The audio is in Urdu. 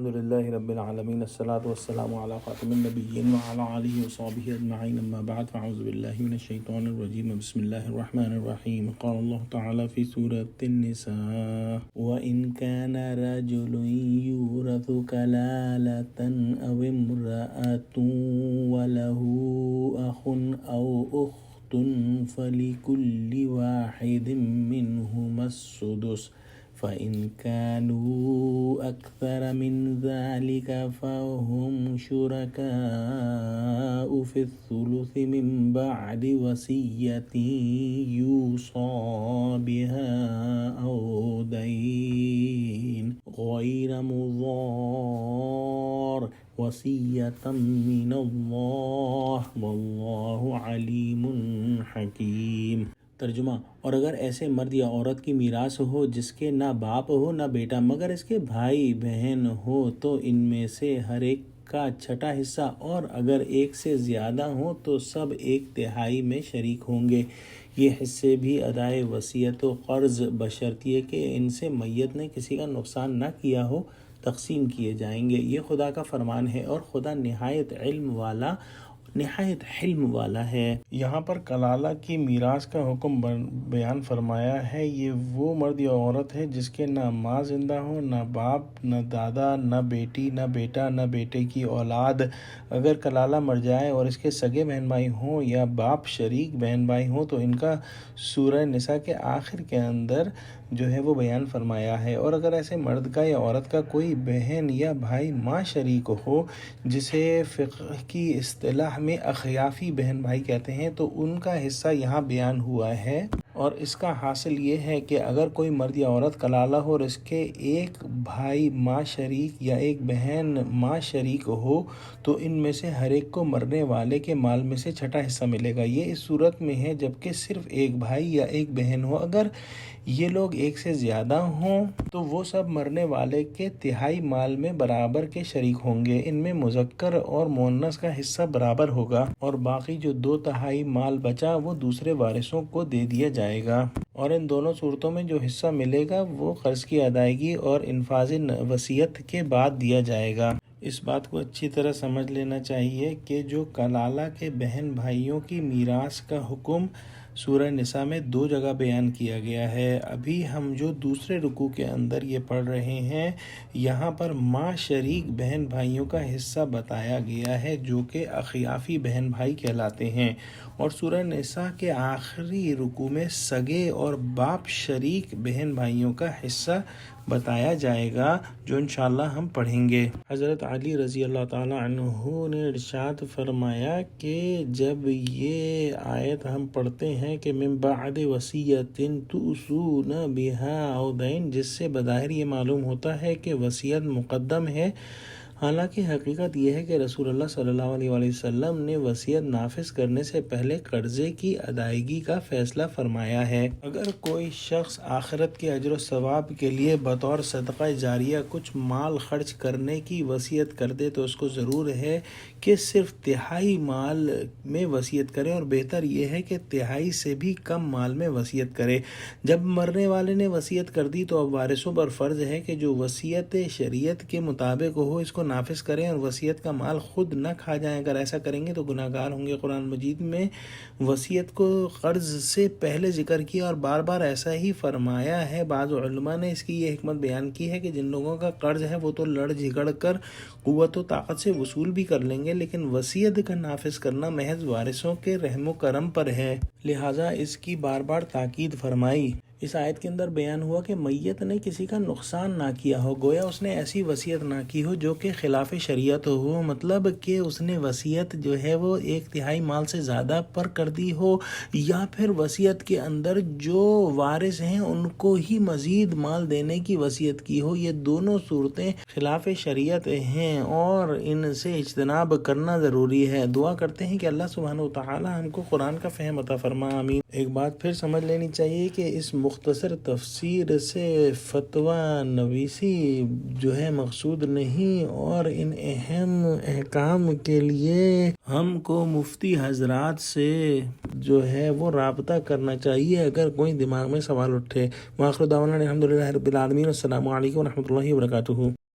لله رب العالمين الصلاة والسلام على خاتم النبيين وعلى آله وصحبه أجمعين أما بعد فأعوذ بالله من الشيطان الرجيم بسم الله الرحمن الرحيم قال الله تعالى في سورة النساء وإن كان رجل يورث كلالة أو امرأة وله أخ أو أخت فلكل واحد منهما السدس فإن كانوا أكثر من ذلك فهم شركاء في الثلث من بعد وصية يوصى بها أو دين غير مضار وصية من الله والله عليم حكيم۔ ترجمہ: اور اگر ایسے مرد یا عورت کی میراث ہو جس کے نہ باپ ہو نہ بیٹا مگر اس کے بھائی بہن ہو تو ان میں سے ہر ایک کا چھٹا حصہ، اور اگر ایک سے زیادہ ہوں تو سب ایک تہائی میں شریک ہوں گے۔ یہ حصے بھی ادائے وصیت و قرض بشرطیے کہ ان سے میت نے کسی کا نقصان نہ کیا ہو تقسیم کیے جائیں گے۔ یہ خدا کا فرمان ہے اور خدا نہایت حلم والا ہے۔ یہاں پر کلالہ کی میراث کا حکم بیان فرمایا ہے۔ یہ وہ مرد یا عورت ہے جس کے نہ ماں زندہ ہو، نہ باپ، نہ دادا، نہ بیٹی، نہ بیٹا، نہ بیٹے کی اولاد۔ اگر کلالہ مر جائے اور اس کے سگے بہن بھائی ہوں یا باپ شریک بہن بھائی ہوں تو ان کا سورہ نساء کے آخر کے اندر جو ہے وہ بیان فرمایا ہے۔ اور اگر ایسے مرد کا یا عورت کا کوئی بہن یا بھائی ماں شریک ہو جسے فقہ کی اصطلاح میں اخیافی بہن بھائی کہتے ہیں تو ان کا حصہ یہاں بیان ہوا ہے، اور اس کا حاصل یہ ہے کہ اگر کوئی مرد یا عورت کلالہ ہو اور اس کے ایک بھائی ماں شریک یا ایک بہن ماں شریک ہو تو ان میں سے ہر ایک کو مرنے والے کے مال میں سے چھٹا حصہ ملے گا۔ یہ اس صورت میں ہے جبکہ صرف ایک بھائی یا ایک بہن ہو۔ اگر یہ لوگ ایک سے زیادہ ہوں تو وہ سب مرنے والے کے تہائی مال میں برابر کے شریک ہوں گے۔ ان میں مذکر اور مؤنث کا حصہ برابر ہوگا اور باقی جو 2/3 مال بچا وہ دوسرے وارثوں کو دے دیا جائے گا۔ اور ان دونوں صورتوں میں جو حصہ ملے گا وہ قرض کی ادائیگی اور انفاذ وصیت کے بعد دیا جائے گا۔ اس بات کو اچھی طرح سمجھ لینا چاہیے کہ جو کلالہ کے بہن بھائیوں کی میراث کا حکم سورہ نساء میں 2 جگہ بیان کیا گیا ہے۔ ابھی ہم جو دوسرے رکوع کے اندر یہ پڑھ رہے ہیں یہاں پر ماں شریک بہن بھائیوں کا حصہ بتایا گیا ہے جو کہ اخیافی بہن بھائی کہلاتے ہیں، اور سورہ نساء کے آخری رکوع میں سگے اور باپ شریک بہن بھائیوں کا حصہ بتایا جائے گا جو انشاءاللہ ہم پڑھیں گے۔ حضرت علی رضی اللہ تعالیٰ عنہ نے ارشاد فرمایا کہ جب یہ آیت ہم پڑھتے ہیں کہ من بعد وصیت توصون بها او دین، جس سے بظاہر یہ معلوم ہوتا ہے کہ وصیت مقدم ہے، حالانکہ حقیقت یہ ہے کہ رسول اللہ صلی اللہ علیہ وآلہ وسلم نے وصیت نافذ کرنے سے پہلے قرضے کی ادائیگی کا فیصلہ فرمایا ہے۔ اگر کوئی شخص آخرت کے اجر و ثواب کے لیے بطور صدقہ جاریہ کچھ مال خرچ کرنے کی وصیت کر دے تو اس کو ضرور ہے کہ صرف تہائی مال میں وصیت کرے، اور بہتر یہ ہے کہ تہائی سے بھی کم مال میں وصیت کرے۔ جب مرنے والے نے وصیت کر دی تو اب وارثوں پر فرض ہے کہ جو وصیت شریعت کے مطابق ہو اس کو نافذ کریں اور وصیت کا مال خود نہ کھا جائیں۔ اگر ایسا کریں گے تو گناہ گار ہوں گے۔ قرآن مجید میں وصیت کو قرض سے پہلے ذکر کیا اور بار بار ایسا ہی فرمایا ہے۔ بعض علماء نے اس کی یہ حکمت بیان کی ہے کہ جن لوگوں کا قرض ہے وہ تو لڑ جھگڑ کر قوت و طاقت سے وصول بھی کر لیں گے، لیکن وصیت کا نافذ کرنا محض وارثوں کے رحم و کرم پر ہے، لہٰذا اس کی بار بار تاکید فرمائی۔ اس آیت کے اندر بیان ہوا کہ میت نے کسی کا نقصان نہ کیا ہو، گویا اس نے ایسی وصیت نہ کی ہو جو کہ خلاف شریعت ہو، مطلب کہ اس نے وصیت جو ہے وہ 1/3 مال سے زیادہ پر کر دی ہو، یا پھر وصیت کے اندر جو وارث ہیں ان کو ہی مزید مال دینے کی وصیت کی ہو۔ یہ دونوں صورتیں خلاف شریعت ہیں اور ان سے اجتناب کرنا ضروری ہے۔ دعا کرتے ہیں کہ اللہ سبحانہ و تعالی ہم کو قرآن کا فہم عطا فرما، آمین۔ ایک بات پھر سمجھ لینی چاہیے کہ اس مختصر تفسیر سے فتویٰ نویسی جو ہے مقصود نہیں، اور ان اہم احکام کے لیے ہم کو مفتی حضرات سے جو ہے وہ رابطہ کرنا چاہیے اگر کوئی دماغ میں سوال اٹھے۔ وآخر دعوانا الحمدللہ رب العالمین، السلام علیکم ورحمۃ اللہ وبرکاتہ۔